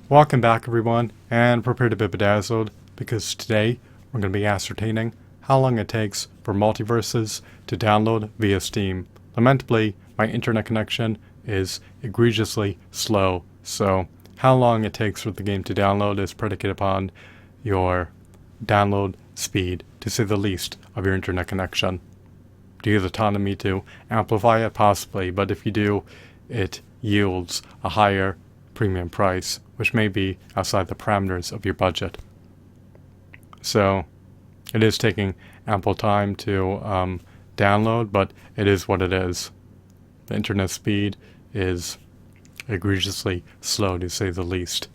Welcome back everyone, and prepare to be bedazzled, because today we're going to be ascertaining how long it takes for MultiVersus to download via Steam. Lamentably, my internet connection is egregiously slow, so how long it takes for the game to download is predicated upon your download speed, to say the least, of your internet connection. Do you have the autonomy to amplify it? Possibly, but if you do, it yields a higher premium price, which may be outside the parameters of your budget. So it is taking ample time to download, but it is what it is. The internet speed is egregiously slow, to say the least.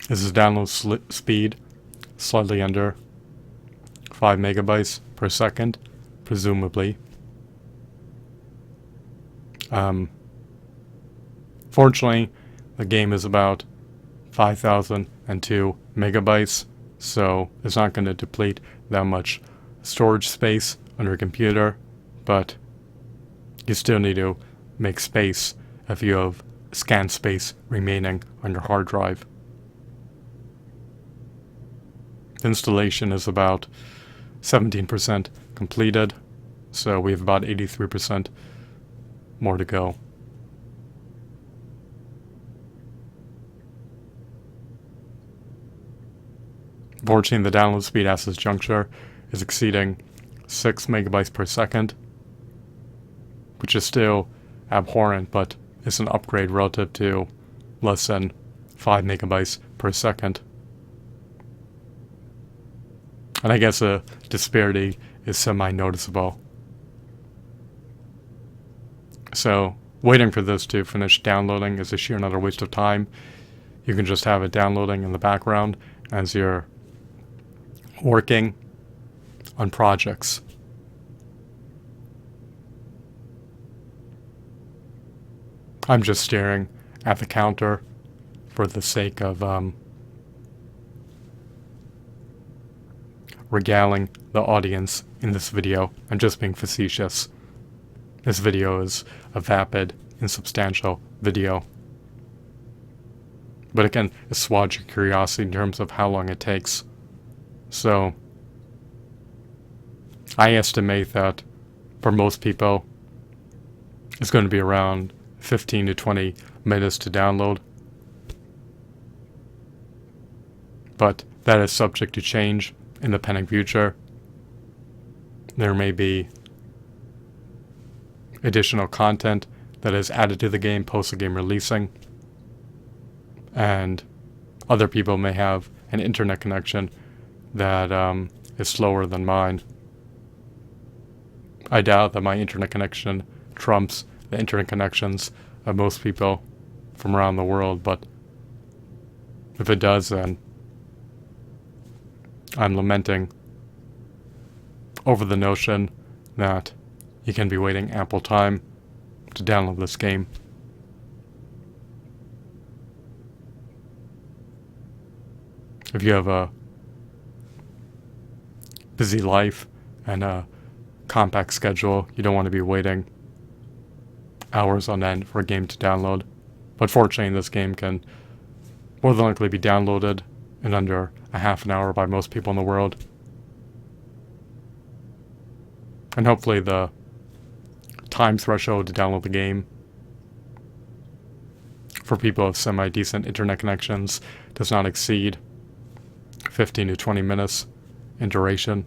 This is download speed, slightly under 5 megabytes per second, presumably. Fortunately, the game is about 5,002 megabytes, so it's not going to deplete that much storage space on your computer, but you still need to make space if you have scan space remaining on your hard drive. The installation is about 17% completed, so we have about 83% more to go. Unfortunately, the download speed at this juncture is exceeding 6 megabytes per second, which is still abhorrent, but it's an upgrade relative to less than 5 megabytes per second. And I guess the disparity is semi-noticeable. So waiting for this to finish downloading is a sheer another waste of time. You can just have it downloading in the background as you're working on projects. I'm just staring at the counter for the sake of regaling the audience in this video. I'm just being facetious. This video is a vapid, insubstantial video. But again, it swatches your curiosity in terms of how long it takes. So I estimate that for most people, it's going to be around 15 to 20 minutes to download. But that is subject to change in the pending future. There may be additional content that is added to the game post the game releasing, and other people may have an internet connection that is slower than mine. I doubt that my internet connection trumps the internet connections of most people from around the world, but if it does, then I'm lamenting over the notion that you can be waiting ample time to download this game. If you have a busy life and a compact schedule, you don't want to be waiting hours on end for a game to download. But fortunately, this game can more than likely be downloaded in under a half an hour by most people in the world. And hopefully the time threshold to download the game for people with semi-decent internet connections does not exceed 15 to 20 minutes in duration.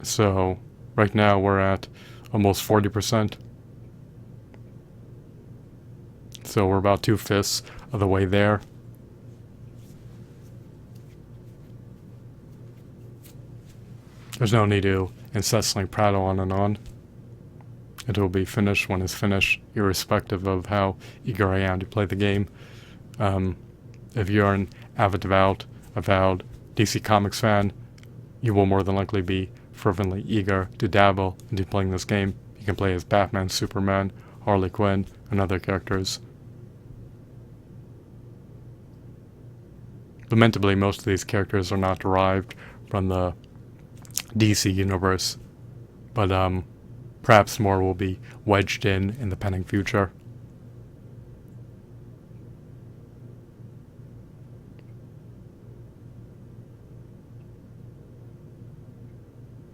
So right now we're at almost 40%. So we're about 2/5 of the way there. There's no need to incessantly prattle on and on. It will be finished when it's finished, irrespective of how eager I am to play the game. If you're an avowed DC Comics fan, you will more than likely be fervently eager to dabble into playing this game. You can play as Batman, Superman, Harley Quinn, and other characters. Lamentably, most of these characters are not derived from the DC universe, but perhaps more will be wedged in the pending future.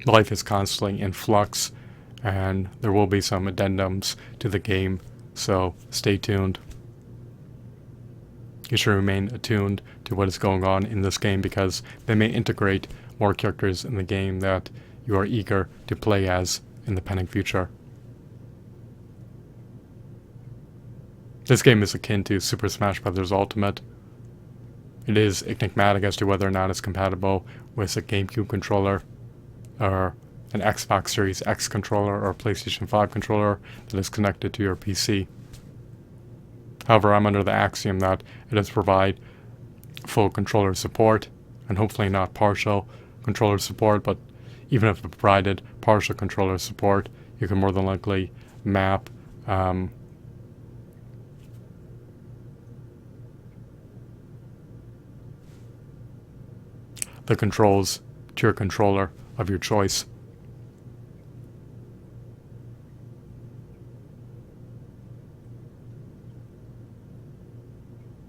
Life is constantly in flux, and there will be some addendums to the game, so stay tuned. You should remain attuned to what is going on in this game because they may integrate more characters in the game that you are eager to play as in the pending future. This game is akin to Super Smash Bros. Ultimate. It is enigmatic as to whether or not it's compatible with a GameCube controller, or an Xbox Series X controller, or a PlayStation 5 controller that is connected to your PC. However, I'm under the axiom that it does provide full controller support, and hopefully not partial controller support, but even if it provided partial controller support, you can more than likely map the controls to your controller of your choice.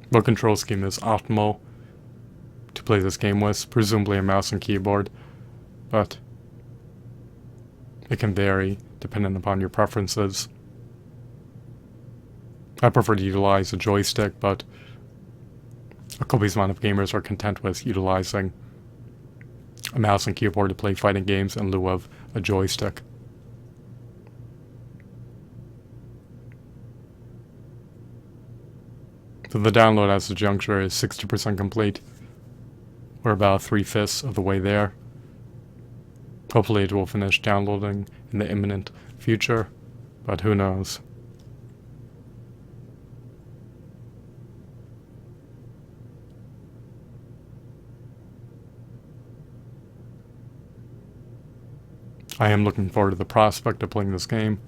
What control scheme is optimal to play this game with? Presumably a mouse and keyboard, but it can vary depending upon your preferences. I prefer to utilize a joystick, but a copious amount of gamers are content with utilizing a mouse and keyboard to play fighting games in lieu of a joystick. So the download as a juncture is 60% complete. We're about 3/5 of the way there. Hopefully it will finish downloading in the imminent future, but who knows. I am looking forward to the prospect of playing this game.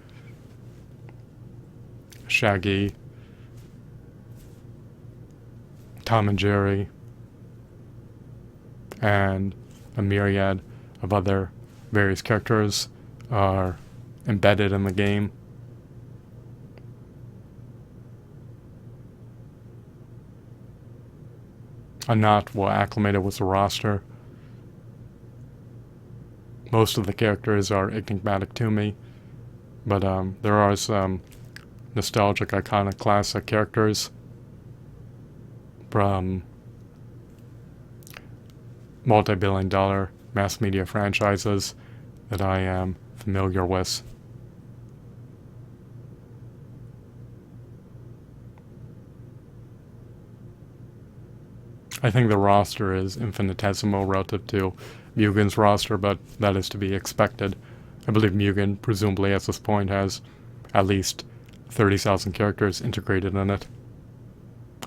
Shaggy, Tom and Jerry, and a myriad of other various characters are embedded in the game. I'm not well acclimated with the roster. Most of the characters are enigmatic to me, but there are some nostalgic, iconic, classic characters from multi-billion-dollar mass media franchises that I am familiar with. I think the roster is infinitesimal relative to Mugen's roster, but that is to be expected. I believe Mugen, presumably at this point, has at least 30,000 characters integrated in it.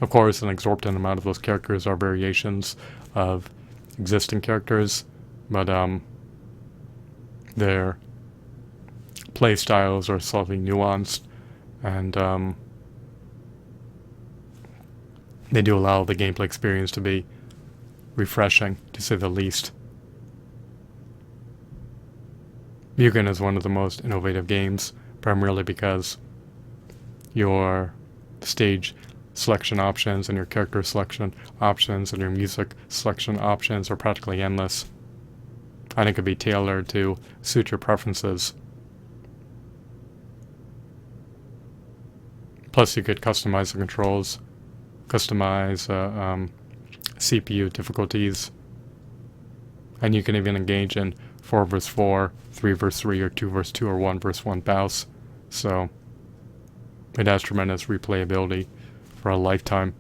Of course, an exorbitant amount of those characters are variations of existing characters, but their play styles are slightly nuanced, and they do allow the gameplay experience to be refreshing, to say the least. Mugen is one of the most innovative games, primarily because your stage selection options and your character selection options and your music selection options are practically endless. And it could be tailored to suit your preferences. Plus, you could customize the controls, customize CPU difficulties, and you can even engage in 4 vs 4, 3 vs 3, or 2 vs 2, or 1 vs 1 bouts. So it has tremendous replayability for a lifetime.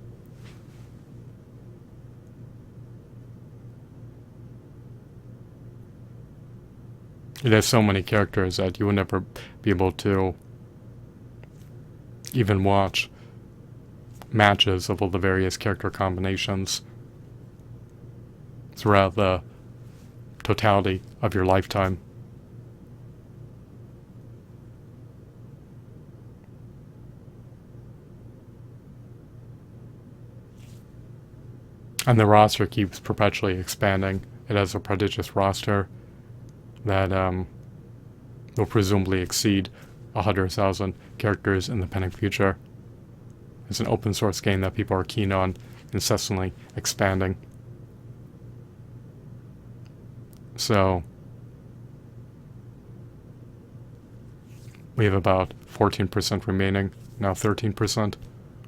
It has so many characters that you would never be able to even watch matches of all the various character combinations throughout the totality of your lifetime. And the roster keeps perpetually expanding. It has a prodigious roster that will presumably exceed 100,000 characters in the pending future. It's an open source game that people are keen on, incessantly expanding. So we have about 14% remaining, now 13%,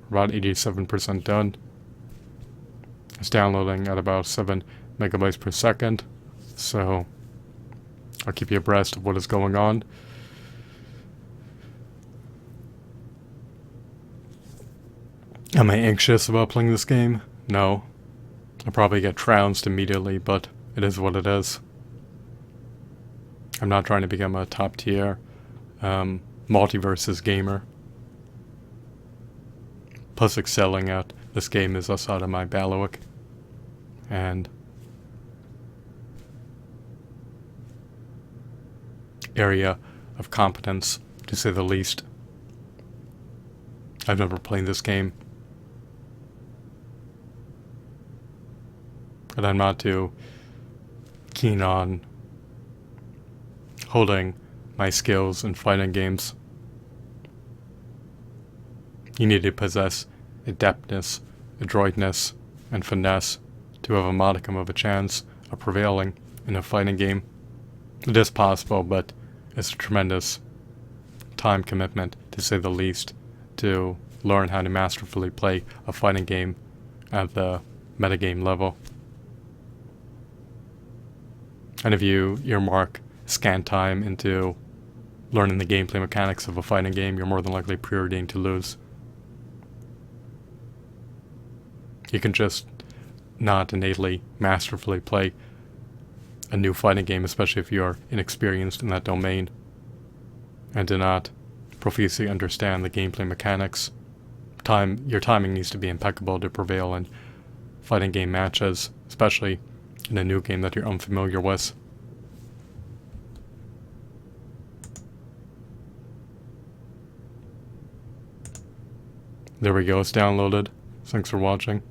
about 87% done. It's downloading at about 7 megabytes per second, so I'll keep you abreast of what is going on. Am I anxious about playing this game? No. I'll probably get trounced immediately, but it is what it is. I'm not trying to become a top tier MultiVersus gamer. Plus excelling at this game is also out of my bailiwick. And area of competence, to say the least. I've never played this game. And I'm not too keen on holding my skills in fighting games. You need to possess adeptness, adroitness, and finesse to have a modicum of a chance of prevailing in a fighting game. It is possible, but it's a tremendous time commitment, to say the least, to learn how to masterfully play a fighting game at the metagame level. And if you earmark scant time into learning the gameplay mechanics of a fighting game, you're more than likely preordained to lose. You can just not innately, masterfully play a new fighting game, especially if you're inexperienced in that domain, and do not profusely understand the gameplay mechanics. Your timing needs to be impeccable to prevail in fighting game matches, especially in a new game that you're unfamiliar with. There we go, it's downloaded. Thanks for watching.